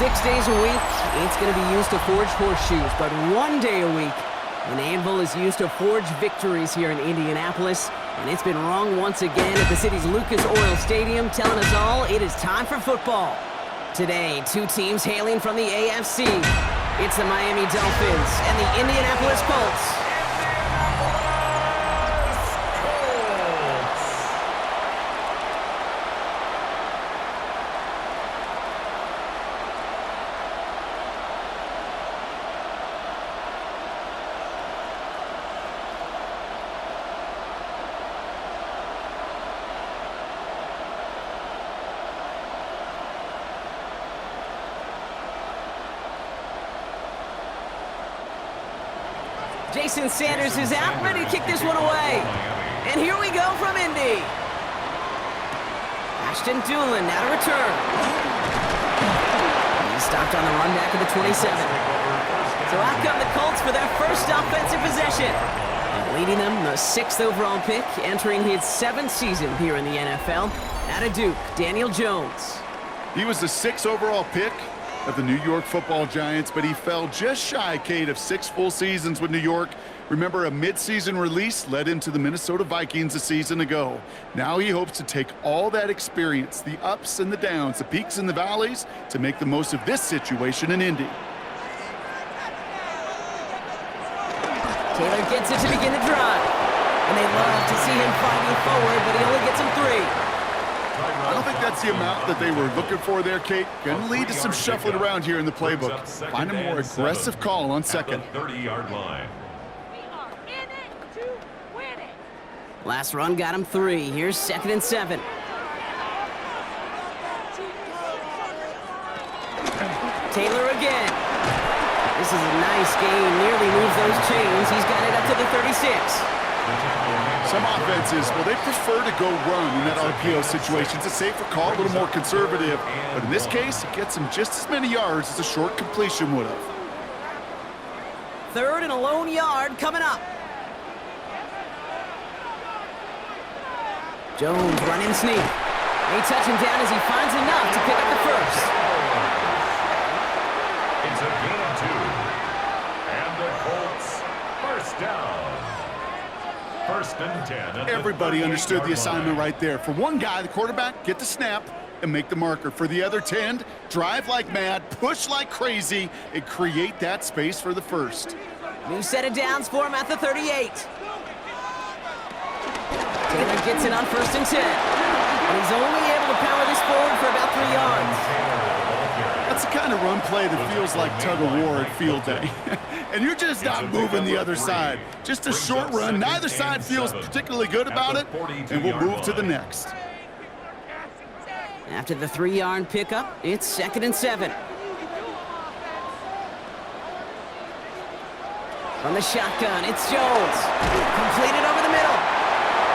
6 days a week, it's going to be used to forge horseshoes, but 1 day a week, an anvil is used to forge victories here in Indianapolis, and it's been wrong once again at the city's Lucas Oil Stadium, telling us all it is time for football. Today, two teams hailing from the AFC. It's the Miami Dolphins and the Indianapolis Colts. Jason Sanders is out, ready to kick this one away. And here we go from Indy. Ashton Doolin now to return. He's stopped on the run back at the 27. So out come the Colts for their first offensive possession. And leading them, the 6th overall pick, entering his 7th season here in the NFL. Out of Duke, Daniel Jones. He was the 6th overall pick of the New York Football Giants, but he fell just shy, Kate, of 6 full seasons with New York. Remember, a midseason release led him to the Minnesota Vikings a season ago. Now he hopes to take all that experience, the ups and the downs, the peaks and the valleys, to make the most of this situation in Indy. Taylor gets it to begin the drive. And they love to see him fighting forward, but he only gets him 3. I don't think that's the amount that they were looking for there, Kate. Going to lead to some shuffling around here in the playbook. Find a more aggressive call on second. 30-yard line. Last run got him 3. Here's 2nd and 7. Taylor again. This is a nice game. Nearly moves those chains. He's got it up to the 36. Some offenses, well, they prefer to go run in that RPO situation. It's a safer call, a little more conservative. But in this case, it gets him just as many yards as a short completion would have. 3rd and a lone yard coming up. Jones running sneak. They touch him down as he finds enough to pick up the first. It's a gain of 2. And the Colts, first down. 1st and 10. Everybody understood the assignment right there. For one guy, the quarterback, get the snap and make the marker. For the other 10, drive like mad, push like crazy, and create that space for the first. New set of downs for him at the 38. Taylor gets it on 1st and 10. And he's only able to power this forward for about 3 yards. That's the kind of run play that feels like tug-of-war at field day. And you're just not moving the other side. Just a short run. Neither side feels particularly good about it, and we'll move to the next. After the 3-yard pickup, it's 2nd and 7. From the shotgun, it's Jones. Completed over the middle.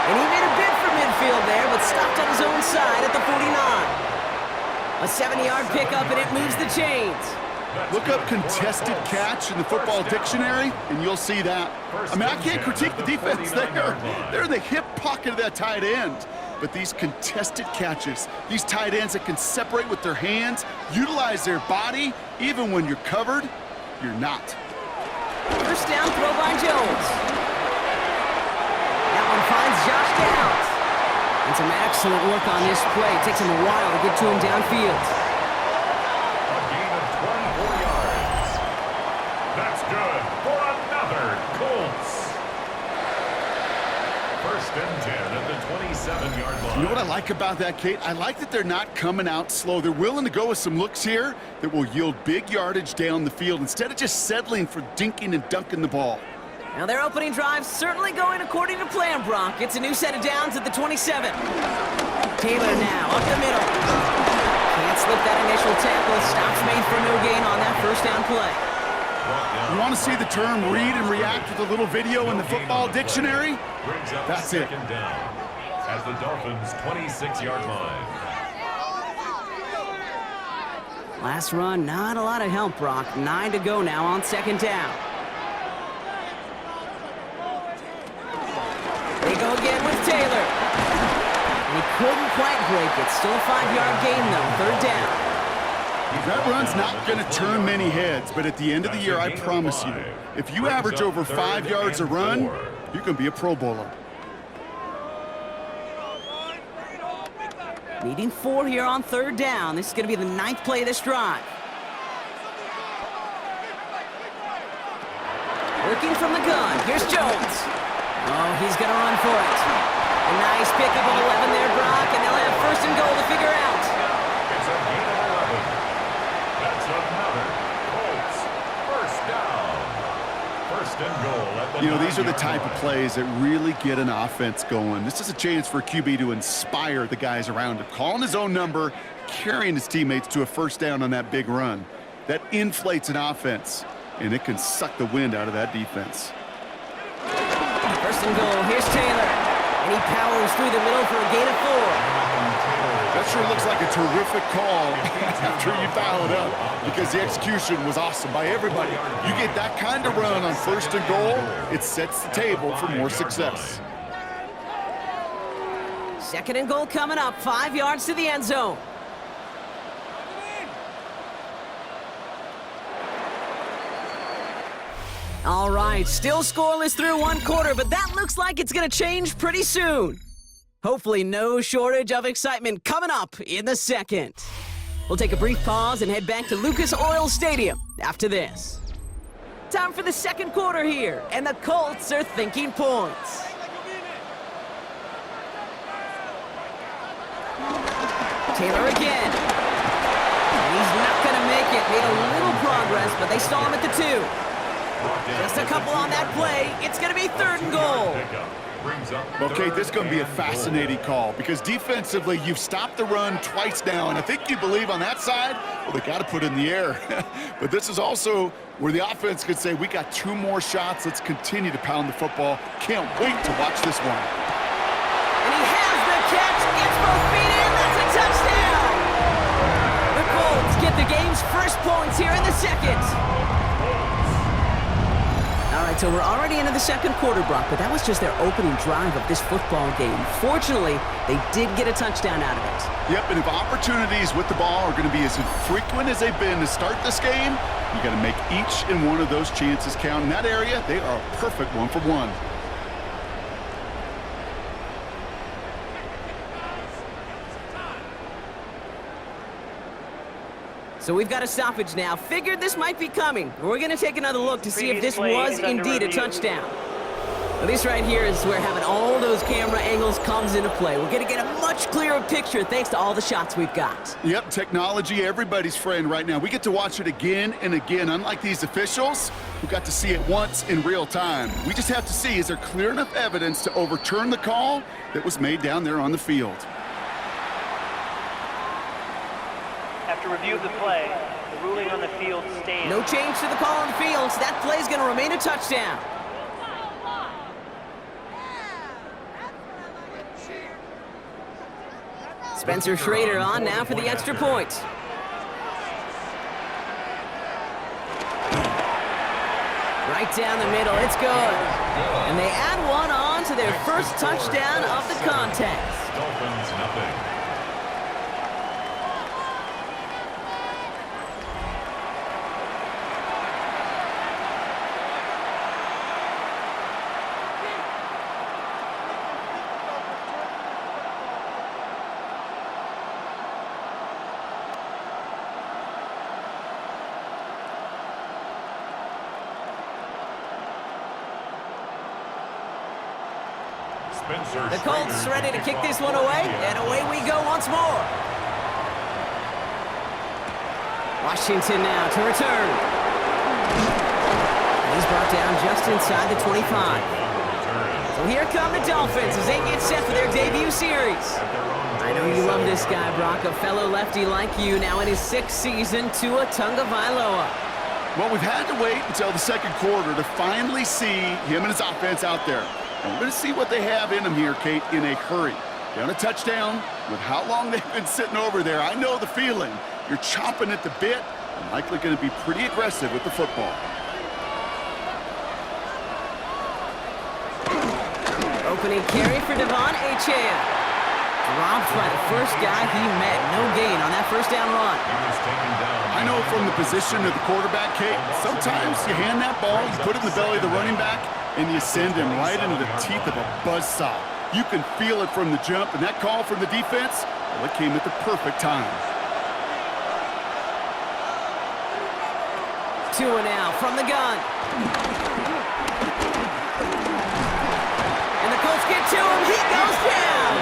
And he made a bid for midfield there, but stopped on his own side at the 49. A 70-yard pickup, and it moves the chains. Look up contested catch in the football dictionary, and you'll see that. I mean, I can't critique the defense there. They're in the hip pocket of that tight end. But these contested catches, these tight ends that can separate with their hands, utilize their body, even when you're covered, you're not. First down throw by Jones. That one finds Josh Downs. And some excellent work on this play. It takes him a while to get to him downfield. A gain of 24 yards. That's good for another Colts. 1st and 10 at the 27-yard line. You know what I like about that, Kate? I like that they're not coming out slow. They're willing to go with some looks here that will yield big yardage down the field instead of just settling for dinking and dunking the ball. Now their opening drive certainly going according to plan, Brock. It's a new set of downs at the 27. Taylor now up the middle. Can't slip that initial tackle. Stops made for no gain on that first down play. You want to see the term read and react with a little video in the football dictionary? That's it. Down at the Dolphins' 26-yard line. Last run, not a lot of help, Brock. 9 to go now on 2nd down. They go again with Taylor. He couldn't quite break it. Still a 5-yard gain, though. 3rd down. That run's not going to turn many heads, but at the end of the year, I promise you, if you average over 5 yards a run, you're going to be a Pro Bowler. Needing 4 here on third down. This is going to be the 9th play of this drive. Working from the gun. Here's Jones. Oh, he's going to run for it. A nice pickup of 11 there, Brock, and they'll have first and goal to figure out. It's a gain of 11. That's another Colts first down. First and goal at the 9-yard line. These are the type of plays that really get an offense going. This is a chance for a QB to inspire the guys around him. Calling his own number, carrying his teammates to a first down on that big run. That inflates an offense, and it can suck the wind out of that defense. First and goal. Here's Taylor. And he powers through the middle for a gain of 4. That sure looks like a terrific call after you foul it up, because the execution was awesome by everybody. You get that kind of run on first and goal, it sets the table for more success. Second and goal coming up. 5 yards to the end zone. All right, still scoreless through 1 quarter, but that looks like it's going to change pretty soon. Hopefully no shortage of excitement coming up in the second. We'll take a brief pause and head back to Lucas Oil Stadium after this. Time for the second quarter here, and the Colts are thinking points. Taylor again. And he's not going to make it. Made a little progress, but they stall him at the 2. Just a couple on that play. It's going to be third and goal. Okay, this is going to be a fascinating call, because defensively, you've stopped the run twice now, and I think you believe on that side, well, they got to put it in the air. But this is also where the offense could say, we got 2 more shots. Let's continue to pound the football. Can't wait to watch this one. And he has the catch. Gets both feet in. That's a touchdown. The Colts get the game's first points here in the second. All right, so we're already into the second quarter, Brock, but that was just their opening drive of this football game. Fortunately, they did get a touchdown out of it. Yep, and if opportunities with the ball are going to be as infrequent as they've been to start this game, you got to make each and one of those chances count. In that area, they are a perfect 1-for-1. So we've got a stoppage now. Figured this might be coming. We're going to take another look to see if this was indeed a touchdown. Well, this right here is where having all those camera angles comes into play. We're going to get a much clearer picture thanks to all the shots we've got. Yep, technology, everybody's friend right now. We get to watch it again and again, unlike these officials who got to see it once in real time. We just have to see, is there clear enough evidence to overturn the call that was made down there on the field? After review of the play, the ruling on the field stands. No change to the call on the field, so that play's going to remain a touchdown. Spencer Schrader on now for the extra point. Right down the middle, it's good. And they add one on to their first touchdown of the contest. Dolphins nothing. The Colts ready to kick this one away, and away we go once more. Washington now to return. He's brought down just inside the 25. So here come the Dolphins as they get set for their debut series. I know you love this guy, Brock, a fellow lefty like you, now in his 6th season, Tua Tagovailoa. Well, we've had to wait until the second quarter to finally see him and his offense out there. And we're going to see what they have in them here, Kate, in a hurry. Down a touchdown with how long they've been sitting over there. I know the feeling. You're chomping at the bit and likely going to be pretty aggressive with the football. Opening carry for Devon Achea. Dropped by the first guy he met. No gain on that first down run. He was taken down. I I know from the position of the quarterback, Kate, sometimes you hand that ball, you put it in the belly of the running back, and you send him right into the teeth of a buzzsaw. You can feel it from the jump, and that call from the defense, well, it came at the perfect time. 2 now from the gun. And the Colts get to him. He goes down.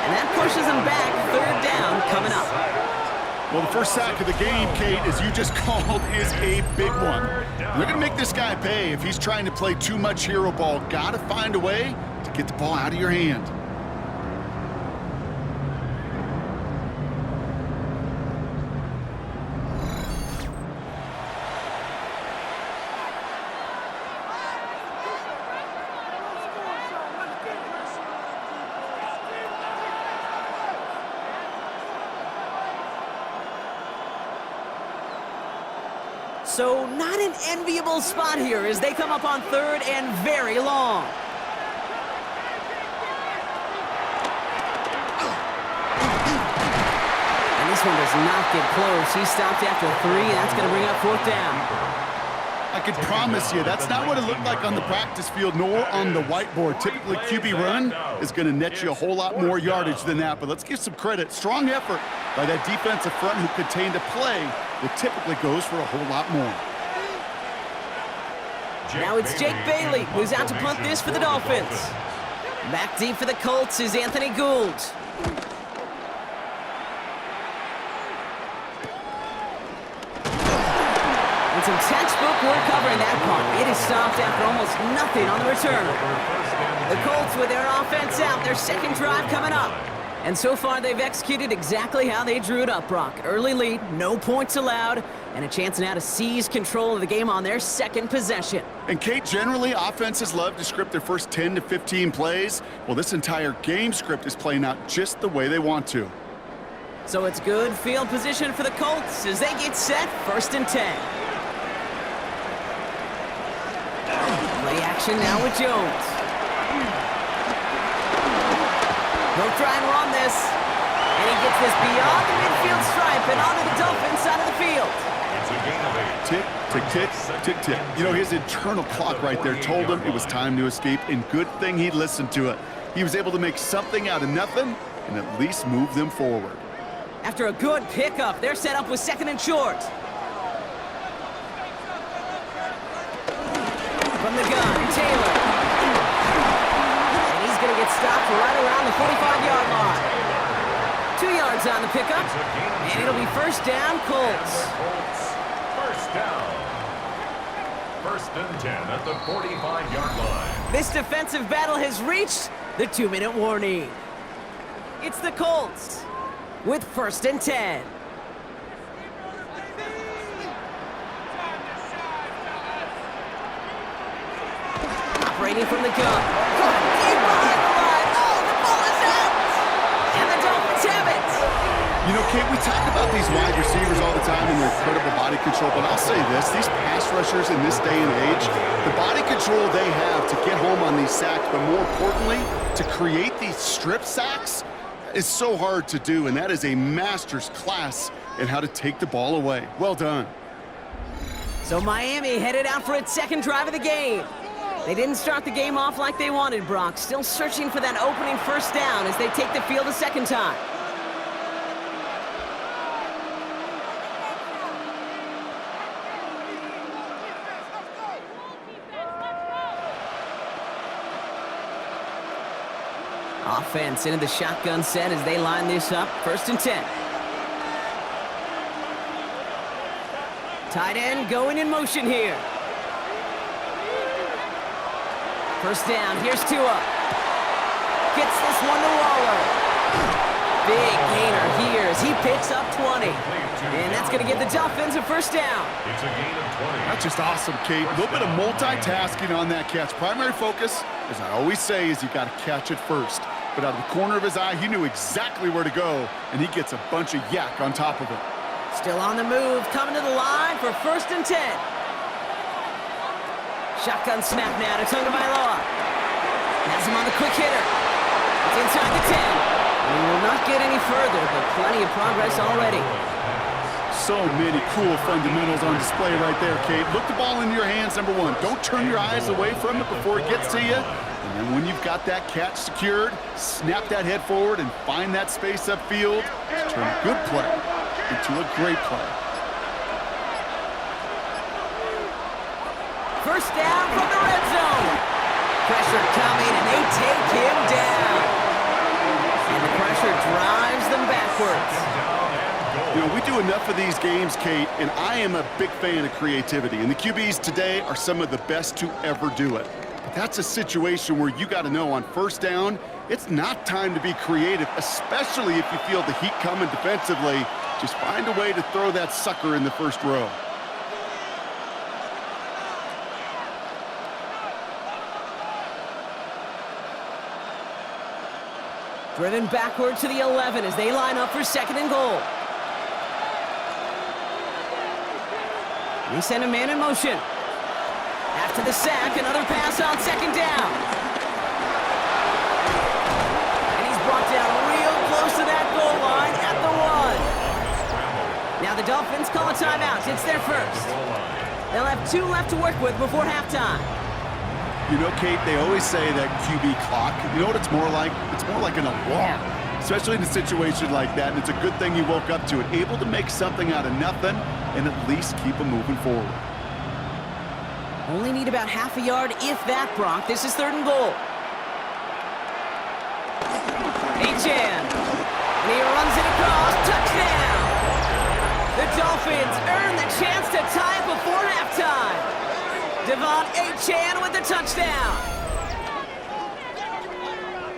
And that pushes him back. 3rd down coming up. Well, the first sack of the game, Kate, as you just called, is a big one. They're going to make this guy pay if he's trying to play too much hero ball. Got to find a way to get the ball out of your hand. So not an enviable spot here as they come up on 3rd and very long. And this one does not get close. He stopped after 3. That's going to bring up 4th down. I could promise you that's not what it looked like on the practice field nor on the whiteboard. Typically, QB run is going to net you a whole lot more yardage than that. But let's give some credit. Strong effort by that defensive front who contained a play that typically goes for a whole lot more. Now it's Jake Bailey who's out to punt this for the Dolphins. Back deep for the Colts is Anthony Gould. And some textbook work covering that punt. It is stopped after almost nothing on the return. The Colts with their offense out, their 2nd drive coming up. And so far, they've executed exactly how they drew it up, Brock. Early lead, no points allowed, and a chance now to seize control of the game on their 2nd possession. And, Kate, generally, offenses love to script their first 10 to 15 plays. Well, this entire game script is playing out just the way they want to. So it's good field position for the Colts as they get set, 1st and 10. Play action now with Jones. They'll try and run this. And he gets this beyond the midfield stripe and onto the Dolphins side of the field. It's a gain of 8. Tick, tick, tick, tick, tick. You know, his internal clock right there told him it was time to escape, and good thing he listened to it. He was able to make something out of nothing and at least move them forward. After a good pickup, they're set up with 2nd and short. From the gun, Taylor. And he's going to get stopped right around the 45-yard line. 2 yards on the pickup, and it'll be 1st down, Colts. 1st down. 1st and 10 at the 45-yard line. This defensive battle has reached the 2-minute warning. It's the Colts with 1st and 10. Operating from the gun. Caught deep behind the line. Oh, the ball is out! And the Dolphins have it! You know, Kate, we talk about these wide receivers all the time and their incredible body control, but I'll say this, these pass rushers in this day and age, the body control they have to get home on these sacks, but more importantly, to create these strip sacks is so hard to do, and that is a master's class in how to take the ball away. Well done. So Miami headed out for its 2nd drive of the game. They didn't start the game off like they wanted, Brock. Still searching for that opening 1st down as they take the field a 2nd time. Offense into the shotgun set as they line this up. 1st and 10. Tight end going in motion here. 1st down. Here's Tua. Gets this one to Waller. Big gainer here as he picks up 20. And that's going to give the Dolphins a 1st down. It's a gain of 20. That's just awesome, Kate. A little bit of multitasking on that catch. Primary focus, as I always say, is you got to catch it first. But out of the corner of his eye, he knew exactly where to go, and he gets a bunch of yak on top of it. Still on the move, coming to the line for 1st and 10. Shotgun snap now to Tagovailoa. Has him on the quick hitter. It's inside the 10. We will not get any further, but plenty of progress already. So many cool fundamentals on display right there, Kate. Look the ball into your hands, number one. Don't turn your eyes away from it before it gets to you. And then when you've got that catch secured, snap that head forward and find that space upfield to turn a good play into a great play. First down from the red zone. Pressure coming, and they take him down. And the pressure drives them backwards. You know, we do enough of these games, Kate, and I am a big fan of creativity. And the QBs today are some of the best to ever do it. But that's a situation where you got to know on first down, it's not time to be creative, especially if you feel the heat coming defensively. Just find a way to throw that sucker in the first row. Driven backward to the 11 as they line up for second and goal. They send a man in motion. After the sack, another pass on second down. And he's brought down real close to that goal line at the 1. Now the Dolphins call a timeout. It's their first. They'll have 2 left to work with before halftime. You know, Kate, they always say that QB clock, you know what it's more like? It's more like an alarm, especially in a situation like that, and it's a good thing you woke up to it, able to make something out of nothing and at least keep them moving forward. Only need about half a yard, if that, Brock. This is third and goal. Achan. And he runs it across. Touchdown! The Dolphins earn the chance to tie it before halftime. Devon Achan with the touchdown.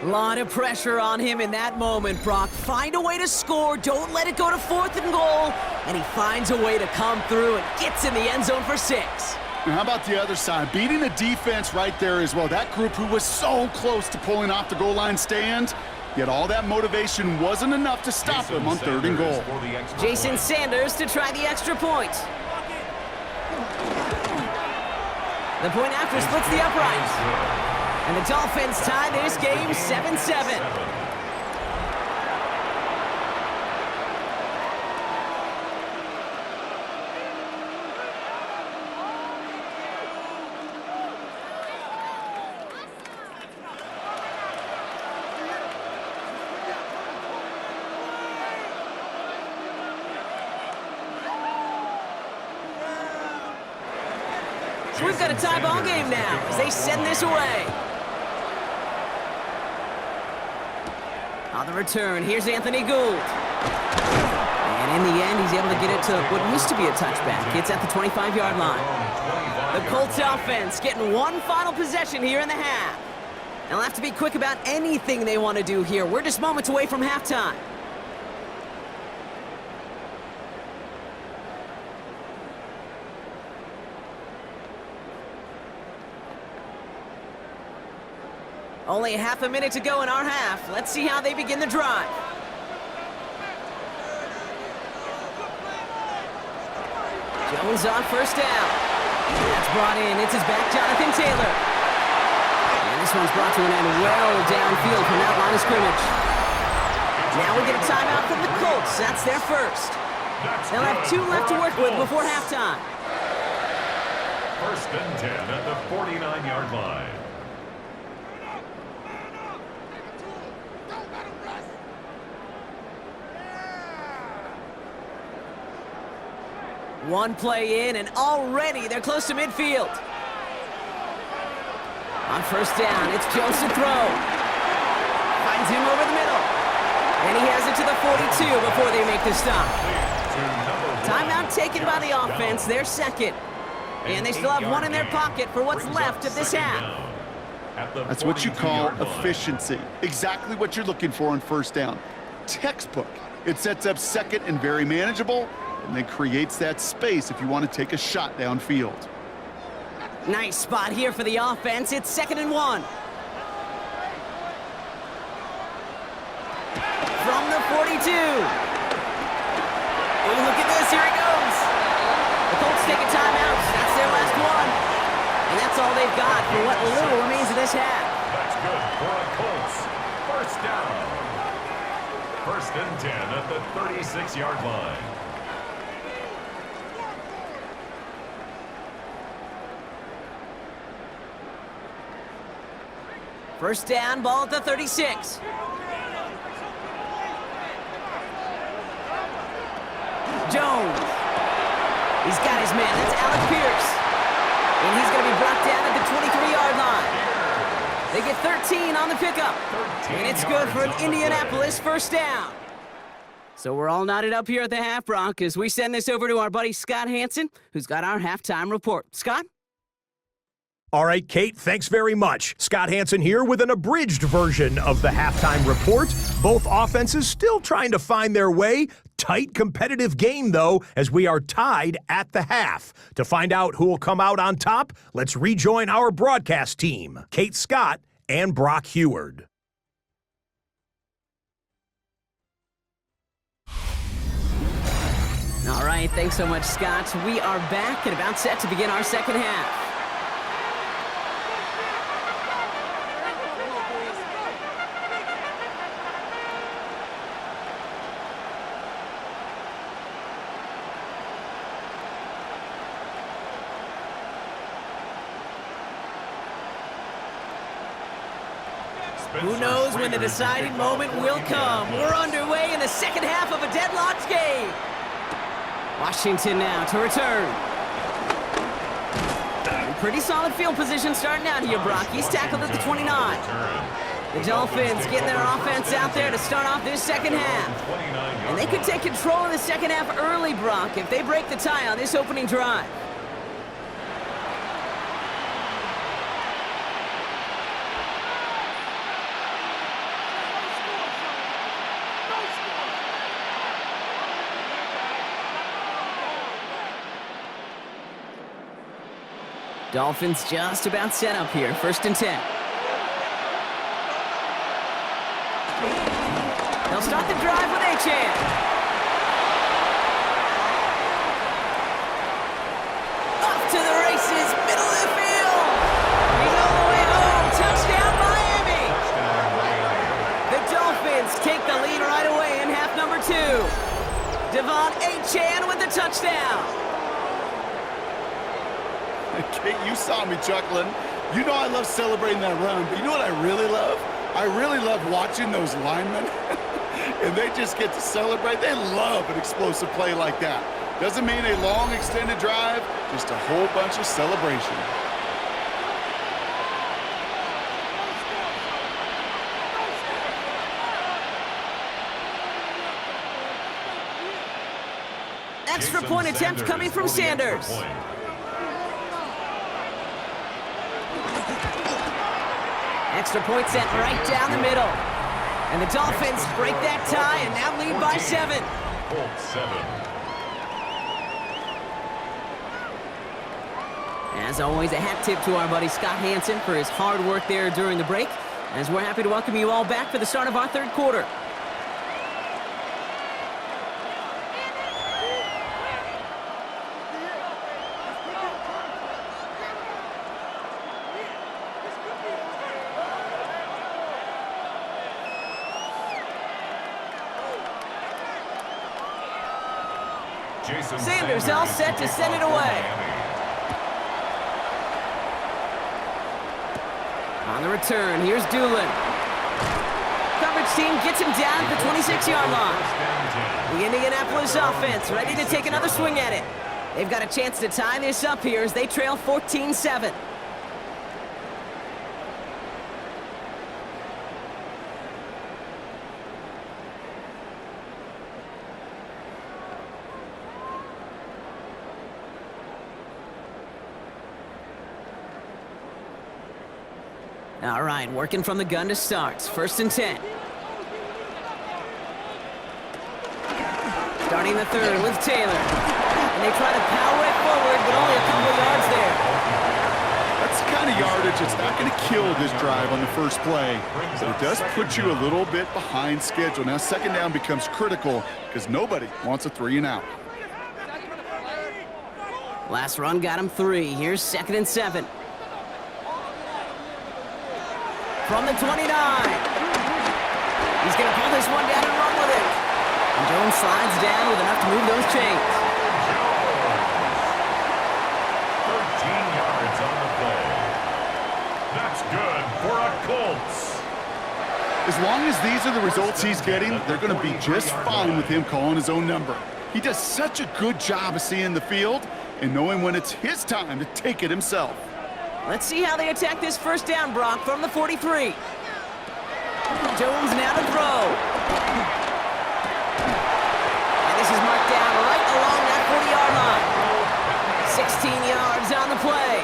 A lot of pressure on him in that moment, Brock. Find a way to score. Don't let it go to fourth and goal. And he finds a way to come through and gets in the end zone for 6. And how about the other side? Beating the defense right there as well. That group who was so close to pulling off the goal line stand, yet all that motivation wasn't enough to stop him on third and goal. Jason Sanders to try the extra point. The point after splits the uprights. And the Dolphins tie this game 7-7. So we've got a tie ball game now as they send this away. On the return, here's Anthony Gould. And in the end, he's able to get it to what used to be a touchback. It's at the 25-yard line. The Colts offense getting one final possession here in the half. They'll have to be quick about anything they want to do here. We're just moments away from halftime. Only half a minute to go in our half. Let's see how they begin the drive. Jones on first down. That's brought in. It's his back, Jonathan Taylor. And this one's brought to an end well downfield from that line of scrimmage. Now we get a timeout from the Colts. That's their first. They'll have 2 left to work with before halftime. First and 10 at the 49-yard line. One play in, and already they're close to midfield. On first down, it's Jones to throw. Finds him over the middle. And he has it to the 42 before they make the stop. Timeout taken by the offense, their second. And they still have one in their pocket for what's left of this half. That's what you call efficiency. Exactly what you're looking for on first down. Textbook. It sets up second and very manageable, and then creates that space if you want to take a shot downfield. Nice spot here for the offense. It's 2nd and 1. From the 42. Oh, look at this. Here he goes. The Colts take a timeout. That's their last one. And that's all they've got for what little remains of this half. That's good for the Colts. First down. First and 10 at the 36-yard line. First down, ball at the 36. Jones. He's got his man. That's Alec Pierce. And he's going to be brought down at the 23-yard line. They get 13 on the pickup. And it's good for an Indianapolis first down. So we're all knotted up here at the half, Brock, as we send this over to our buddy Scott Hansen, who's got our halftime report. Scott? All right, Kate, thanks very much. Scott Hansen here with an abridged version of the halftime report. Both offenses still trying to find their way. Tight, competitive game, though, as we are tied at the half. To find out who will come out on top, let's rejoin our broadcast team, Kate Scott and Brock Heward. All right, thanks so much, Scott. We are back and about set to begin our second half. Who knows when the deciding moment will come? We're underway in the second half of a deadlocked game. Washington now to return. Pretty solid field position starting out here, Brock. He's tackled at the 29. The Dolphins getting their offense out there to start off this second half. And they could take control of the second half early, Brock, if they break the tie on this opening drive. Dolphins just about set up here. First and 10. They'll start the drive with Achan. Off to the races, middle of the field. He's all the way home. Touchdown, Miami. The Dolphins take the lead right away in half number 2. Devon Achan with the touchdown. Kate, you saw me chuckling. You know I love celebrating that run, but you know what I really love? I really love watching those linemen, and they just get to celebrate. They love an explosive play like that. Doesn't mean a long extended drive, just a whole bunch of celebration. Extra point attempt coming from Sanders. Extra point sent right down the middle. And the Dolphins break that tie and now lead by 7. Colts 7. As always, a hat tip to our buddy Scott Hansen for his hard work there during the break, as we're happy to welcome you all back for the start of our third quarter. Sanders all set to send it away. On the return, here's Doolin. Coverage team gets him down at the 26-yard line. The Indianapolis offense ready to take another swing at it. They've got a chance to tie this up here as they trail 14-7. All right, working from the gun to start. First and 10. Starting the third with Taylor. And they try to power it forward, but only a couple of yards there. That's the kind of yardage that's not going to kill this drive on the first play, but it does put you a little bit behind schedule. Now second down becomes critical because nobody wants a 3-and-out. Last run got him 3. Here's second and 7. From the 29. He's going to pull this one down and run with it. And Jones slides down with enough to move those chains. 13 yards on the play. That's good for a Colts As long as these are the results he's getting, they're going to be just fine with him calling his own number. He does such a good job of seeing the field and knowing when it's his time to take it himself. Let's see how they attack this first down, Brock, from the 43. Jones now to throw. And this is marked down right along that 40-yard line. 16 yards on the play.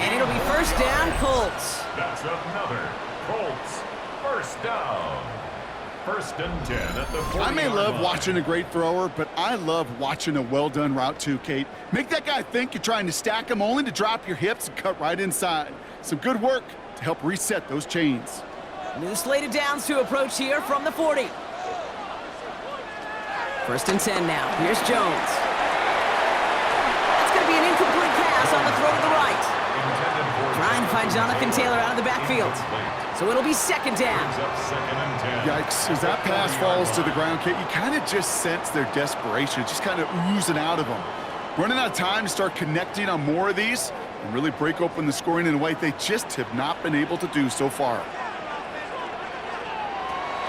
And it'll be first down, Colts. That's another Colts first down. First and 10 at the 40-yard line. I may love watching a great thrower, but I love watching a well-done route too, Kate. Make that guy think you're trying to stack him only to drop your hips and cut right inside. Some good work to help reset those chains. New slated downs to approach here from the 40. First and 10 now. Here's Jones. That's going to be an incomplete pass on the throw to the right. Trying to find Jonathan Taylor out of the backfield. So it'll be second down. Yikes, as that pass falls to the ground, Kate, you kind of just sense their desperation. It's just kind of oozing out of them. Running out of time to start connecting on more of these and really break open the scoring in a way they just have not been able to do so far.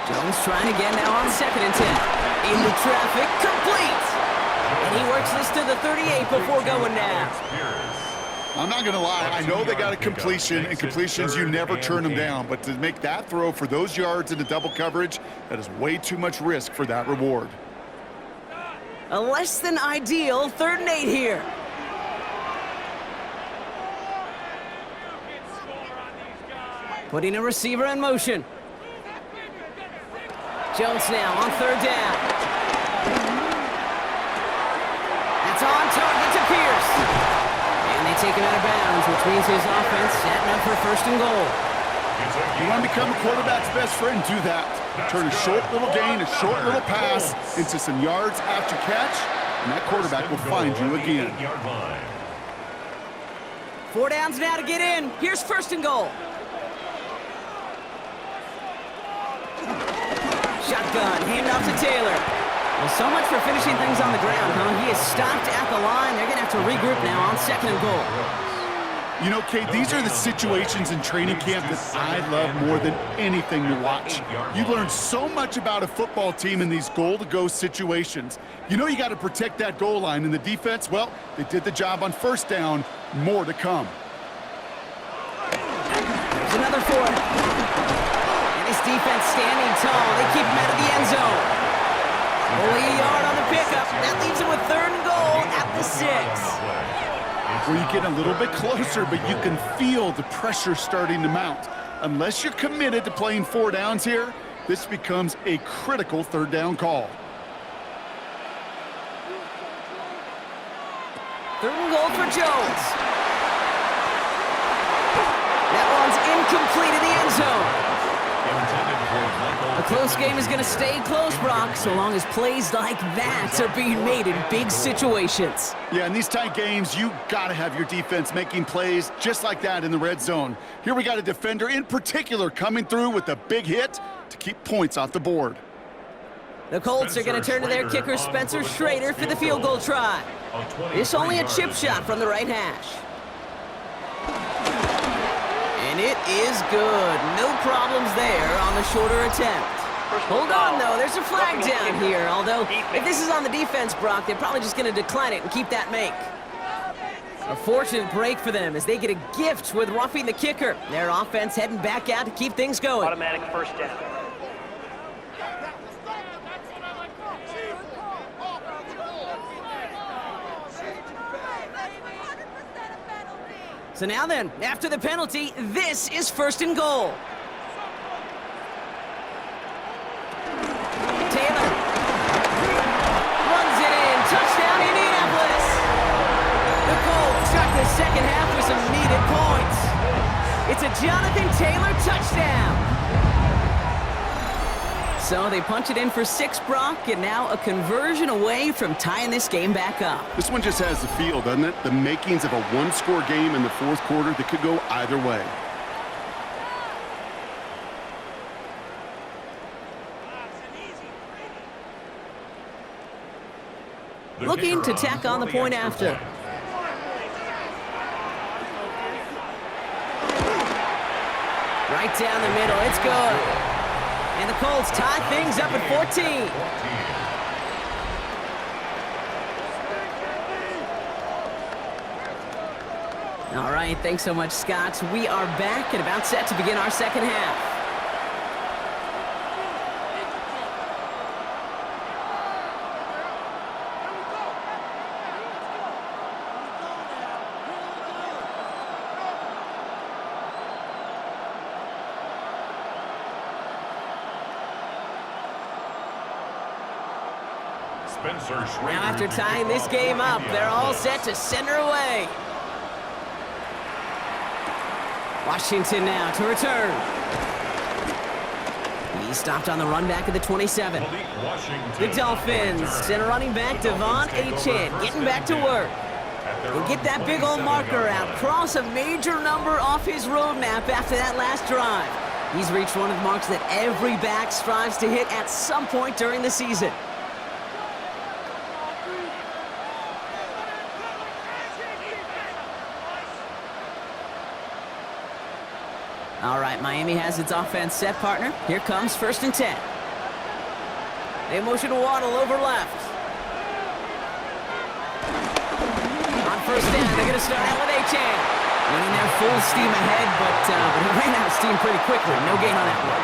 Jones trying again now on second and 10. Into traffic, complete! And he works this to the 38 before going down. I'm not going to lie, I know they got a completion, and completions, you never turn them down. But to make that throw for those yards into double coverage, that is way too much risk for that reward. A less than ideal 3rd and 8 here. Putting a receiver in motion. Jones now on 3rd down. That's on target to Pierce. And they take him out of bounds, which means his offense setting up for 1st and goal. You want to become a quarterback's best friend, do that. Turn a short little gain, a short little pass into some yards after catch, and that quarterback will find you again. 4 downs now to get in. Here's 1st and goal. Shotgun, handoff to Taylor. Well, so much for finishing things on the ground, huh? He is stopped at the line. They're going to have to regroup now on 2nd and goal. You know, Kate, these are the situations in training camp that I love more than anything to watch. You learn so much about a football team in these goal-to-go situations. You know you got to protect that goal line, and the defense, well, they did the job on 1st down. More to come. There's another 4. This defense standing tall. They keep him out of the end zone. Only a yard on the pickup. That leaves him with 3rd and goal at the 6. Where you get a little bit closer, but you can feel the pressure starting to mount. Unless you're committed to playing 4 downs here, this becomes a critical 3rd down call. 3rd and goal for Jones. That one's incomplete in the end zone. A close game is going to stay close, Brock, so long as plays like that are being made in big situations. Yeah, in these tight games, you got to have your defense making plays just like that in the red zone. Here we got a defender in particular coming through with a big hit to keep points off the board. The Colts are going to turn to their kicker, Spencer Schrader, for the field goal try. It's only a chip shot from the right hash. And it is good. No problems there on the shorter attempt. Hold on, though. There's a flag down here. Although, if this is on the defense, Brock, they're probably just going to decline it and keep that make. A fortunate break for them as they get a gift with roughing the kicker. Their offense heading back out to keep things going. Automatic 1st down. So now then, after the penalty, this is 1st and goal. Taylor runs it in. Touchdown, Indianapolis. The Colts got the 2nd half with some needed points. It's a Jonathan Taylor touchdown. So they punch it in for 6, Brock, and now a conversion away from tying this game back up. This one just has the feel, doesn't it? The makings of a one-score game in the 4th quarter that could go either way. Looking to tack on the point after. Right down the middle. It's good. And the Colts tie things up at 14. All right, thanks so much, Scott. We are back and about set to begin our second half. Now after tying this game up, they're all set to center away. Washington now to return. He stopped on the run back at the 27. The Dolphins send a running back, Devon Achane, getting back to work. He'll get that big old marker out, cross a major number off his roadmap after that last drive. He's reached one of the marks that every back strives to hit at some point during the season. All right, Miami has its offense set, partner. Here comes 1st and 10. They motion to Waddle over left. On 1st down, they're going to start out with Achane. Running there full steam ahead, but he ran out of steam pretty quickly. No gain on that one.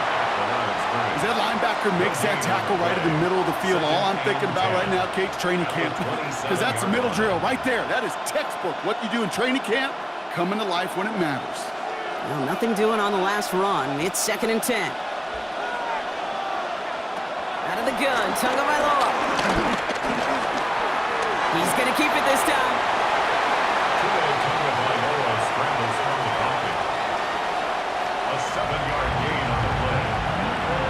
As that linebacker makes that tackle right in the middle of the field, all I'm thinking about right now, Kate's training camp. Because that's a middle drill right there. That is textbook. What you do in training camp, coming to life when it matters. Well, nothing doing on the last run. It's 2nd and 10. Out of the gun, Tagovailoa. He's going to keep it this time. Tagovailoa scrambles from the pocket. A 7-yard gain on the play.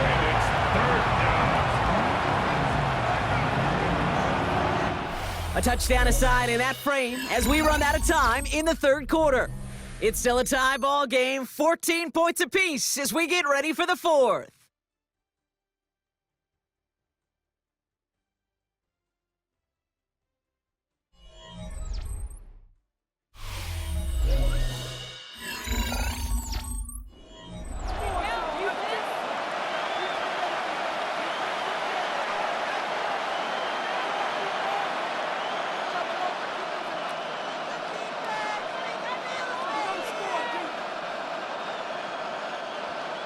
And it's 3rd down. A touchdown aside in that frame as we run out of time in the 3rd quarter. It's still a tie ball game, 14 points apiece as we get ready for the 4th.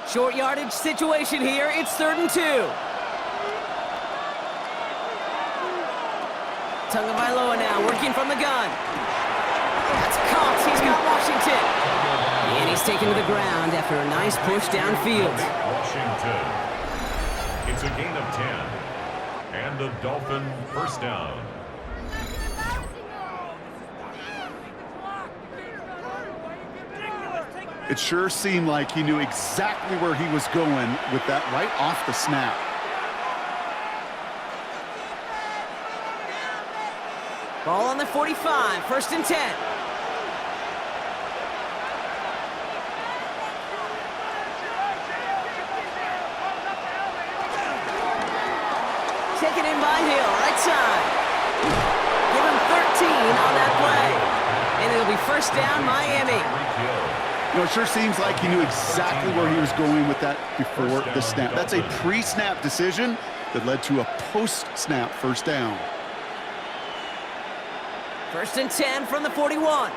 Short yardage situation here. It's 3rd and 2. Tagovailoa now working from the gun. That's caught. He's got Washington. And he's taken to the ground after a nice push downfield. Washington. It's a gain of 10. And a Dolphin 1st down. It sure seemed like he knew exactly where he was going with that right off the snap. Ball on the 45, 1st and 10. Taken in by Hill, right side. Give him 13 on that play. And it'll be 1st down, Miami. You know, it sure seems like he knew exactly where he was going with that before the snap. That's a pre-snap decision that led to a post-snap 1st down. 1st and 10 from the 41.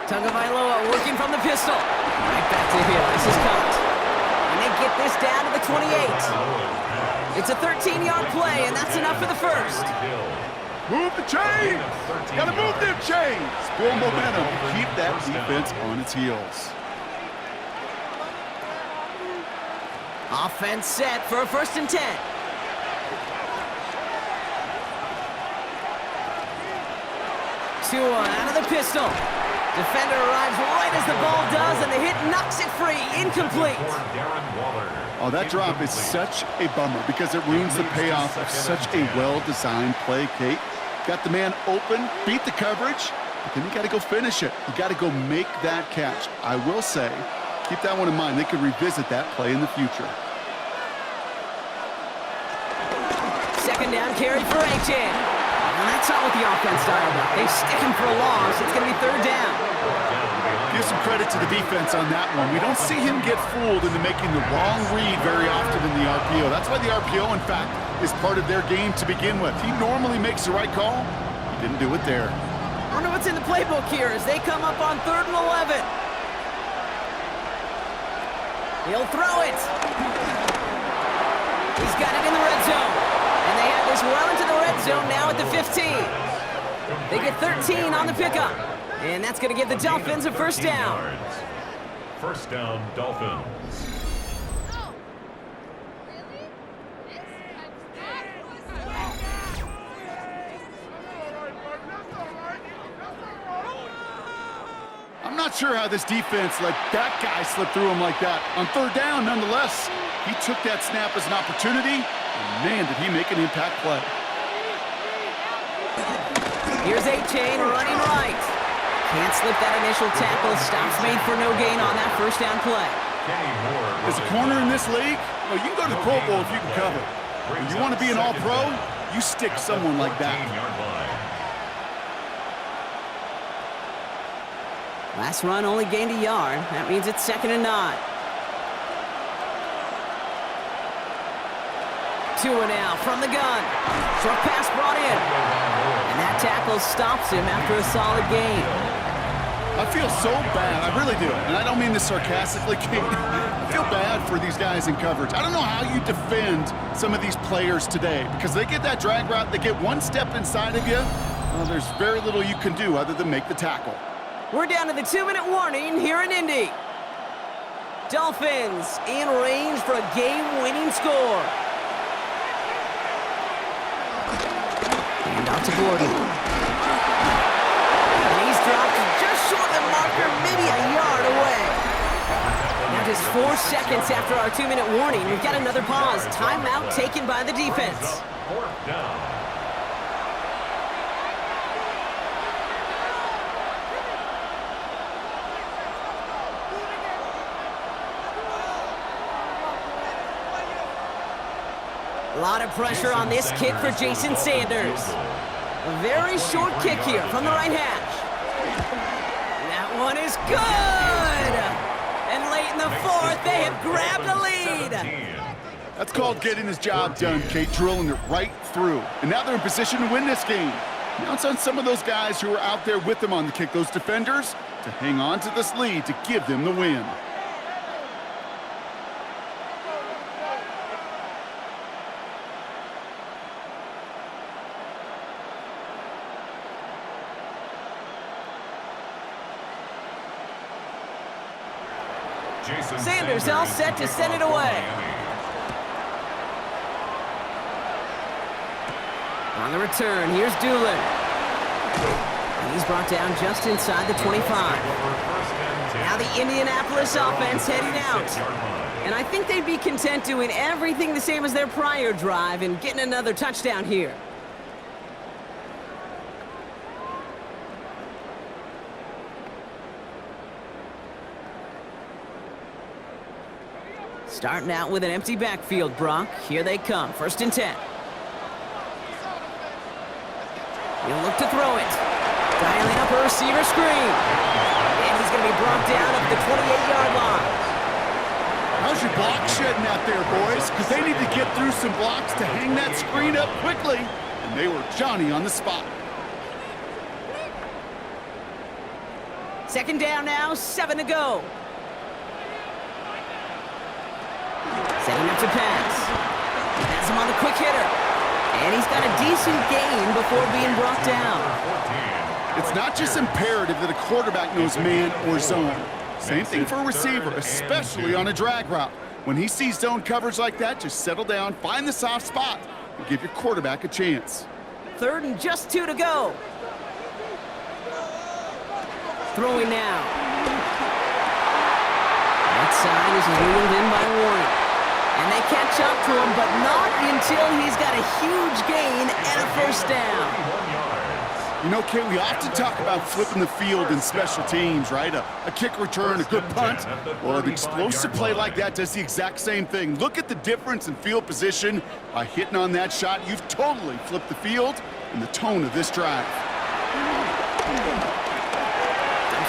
Tagovailoa working from the pistol. Right back to Hill. This is caught. And they get this down to the 28. It's a 13-yard play, and that's enough for the 1st. Move the chains! Gotta move them chains! Build momentum. Keep that defense on its heels. Offense set for a 1st and 10. Tua out of the pistol. Defender arrives right as the ball does, and the hit knocks it free. Incomplete. Oh, that drop is such a bummer because it ruins the payoff of such a well-designed play, Kate. Got the man open, beat the coverage, but then you got to go finish it. You got to go make that catch. I will say, keep that one in mind. They could revisit that play in the future. 2nd down carry for Achane. And that's not what the offense dialed up. They stick him for a loss. It's going to be 3rd down. Give some credit to the defense on that one. We don't see him get fooled into making the wrong read very often in the RPO. That's why the RPO, in fact, is part of their game to begin with. He normally makes the right call. He didn't do it there. I wonder what's in the playbook here as they come up on 3rd and 11. He'll throw it. He's got it in the red zone. And they have this well into the red zone now at the 15. They get 13 on the pickup. And that's going to give the Dolphins a first down. First down, Dolphins. I'm not sure how this defense let that guy slip through him like that. On 3rd down, nonetheless, he took that snap as an opportunity, and man, did he make an impact play. Here's A-Chain running right. Can't slip that initial tackle. Stops made for no gain on that first down play. As a corner in this league, well, you can go to the Pro Bowl if you can cover. When you want to be an all-pro, you stick someone like that. Last run only gained a yard. That means it's 2nd and 9. Tua now from the gun. Short pass brought in. And that tackle stops him after a solid gain. I feel so bad. I really do. And I don't mean this sarcastically, Kate. I feel bad for these guys in coverage. I don't know how you defend some of these players today because they get that drag route, they get one step inside of you. Well, there's very little you can do other than make the tackle. We're down to the 2-minute warning here in Indy. Dolphins in range for a game-winning score. And out to Gordon. And he's dropped just short of the marker, maybe a yard away. Now just 4 seconds after our 2-minute warning, we've got another pause. Timeout taken by the defense. 4th down. A lot of pressure on this kick for Jason Sanders. A very short kick here from the right hash. That one is good! And late in the 4th, they have grabbed the lead. That's called getting his job done, Kate, drilling it right through. And now they're in position to win this game. Now it's on some of those guys who are out there with them on the kick, those defenders, to hang on to this lead to give them the win. Sanders all set to send it away. On the return, here's Doolin. And he's brought down just inside the 25. Now the Indianapolis offense heading out. And I think they'd be content doing everything the same as their prior drive and getting another touchdown here. Starting out with an empty backfield, Brock. Here they come. 1st and 10. He'll look to throw it. Dialing up a receiver screen. And he's going to be brought down at the 28-yard line. How's your block shedding out there, boys? Because they need to get through some blocks to hang that screen up quickly. And they were Johnny on the spot. 2nd down now, 7 to go. Setting up to pass. Has him on the quick hitter. And he's got a decent gain before being brought down. It's not just imperative that a quarterback knows man or zone. Same thing for a receiver, especially on a drag route. When he sees zone coverage like that, just settle down, find the soft spot, and give your quarterback a chance. 3rd and just 2 to go. Throwing now. Outside, this is wheeled in by Warren. And they catch up to him, but not until he's got a huge gain and a first down. You know, Kate, we often talk about flipping the field in special teams, right? A kick return, a good punt. Well, an explosive play like that does the exact same thing. Look at the difference in field position. By hitting on that shot, you've totally flipped the field and the tone of this drive.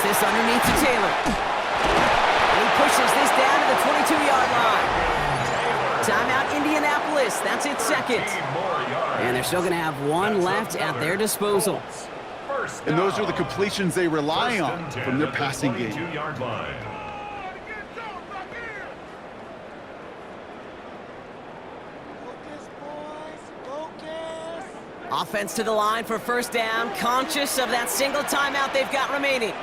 this underneath to Taylor. And he pushes this down to the 22-yard line. Timeout, Indianapolis. That's its second. And they're still going to have one left at their disposal. And those are the completions they rely on from their passing game. Offense to the line for first down, conscious of that single timeout they've got remaining.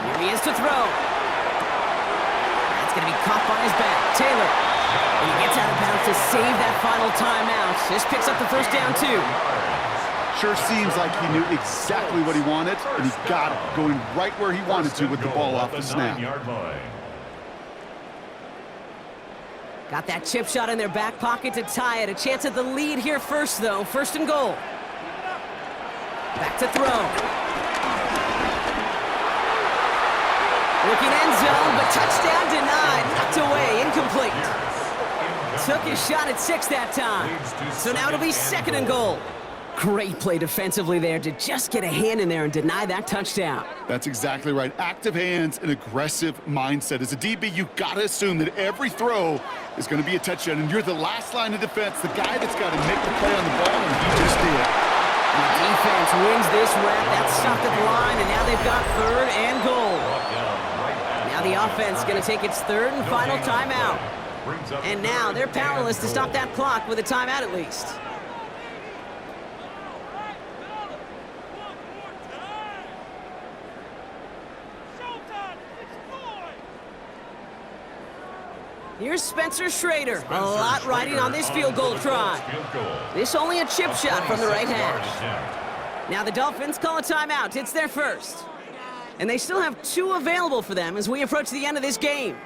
Here he is to throw. That's going to be caught by his back. Taylor. And he gets out of bounds to save that final timeout. This picks up the first down, too. Sure seems like he knew exactly what he wanted, and he got it, going right where he wanted to with the ball off the snap. Got that chip shot in their back pocket to tie it. A chance at the lead here first, though. First and goal. Back to throw. Looking end zone, but touchdown denied. Knocked away, incomplete. Took his shot at 6 that time. So now it'll be second and goal. Great play defensively there to just get a hand in there and deny that touchdown. That's exactly right. Active hands and aggressive mindset. As a DB, you got to assume that every throw is going to be a touchdown, and you're the last line of defense, the guy that's got to make the play on the ball, and he just did. And the defense wins this rep. That's stopped at the line, and now they've got third and goal. Now the offense going to take its third and final timeout. And now they're powerless to stop that clock with a timeout at least. Here's Spencer Schrader. A lot riding on this field goal try. This only a chip shot from the right hash. Now the Dolphins call a timeout. It's their first. And they still have 2 available for them as we approach the end of this game.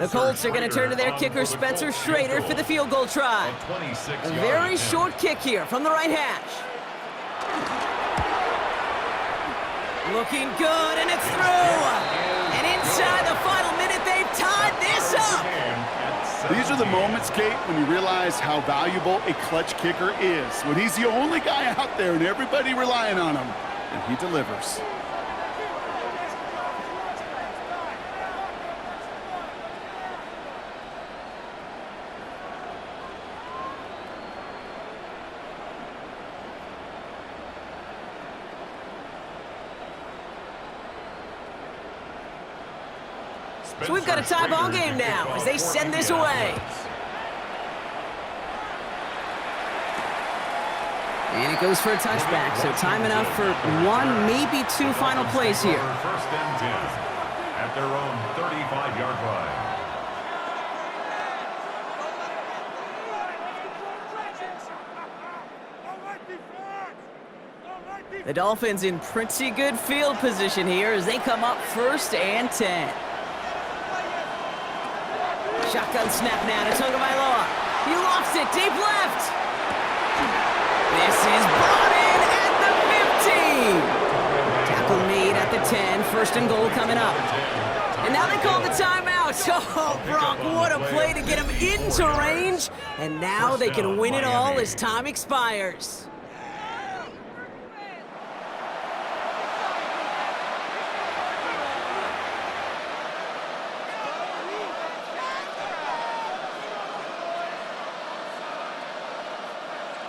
The Colts are going to turn to their kicker, Spencer Schrader, for the field goal try. A very short kick here from the right hash. Looking good, and it's through. And inside the final minute, they've tied this up. These are the moments, Kate, when you realize how valuable a clutch kicker is. When he's the only guy out there and everybody relying on him, and he delivers. So we've got a tie ball game now as they send this away. And it goes for a touchback, so time enough for 1, maybe 2 final plays here. First and 10 at their own 35-yard line. The Dolphins in pretty good field position here as they come up first and 10. Shotgun snap now to Tagovailoa. He lofts it deep left. This is brought in at the 15. Tackle made at the 10. First and goal coming up. And now they call the timeout. Oh, Brock, what a play to get him into range. And now they can win it all as time expires.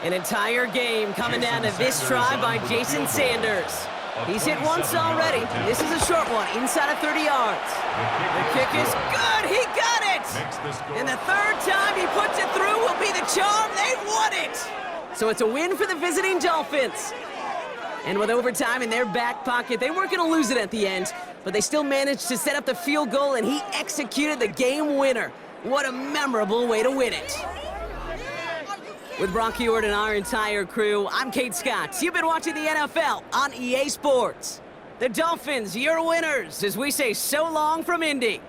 An entire game coming down to this try by Jason Sanders. He's hit once already. This is a short one, inside of 30 yards. The kick is good. He got it. And the third time he puts it through will be the charm. They've won it. So it's a win for the visiting Dolphins. And with overtime in their back pocket, they weren't going to lose it at the end, but they still managed to set up the field goal, and he executed the game winner. What a memorable way to win it. With Brock Heward and our entire crew, I'm Kate Scott. You've been watching the NFL on EA Sports. The Dolphins, your winners, as we say so long from Indy.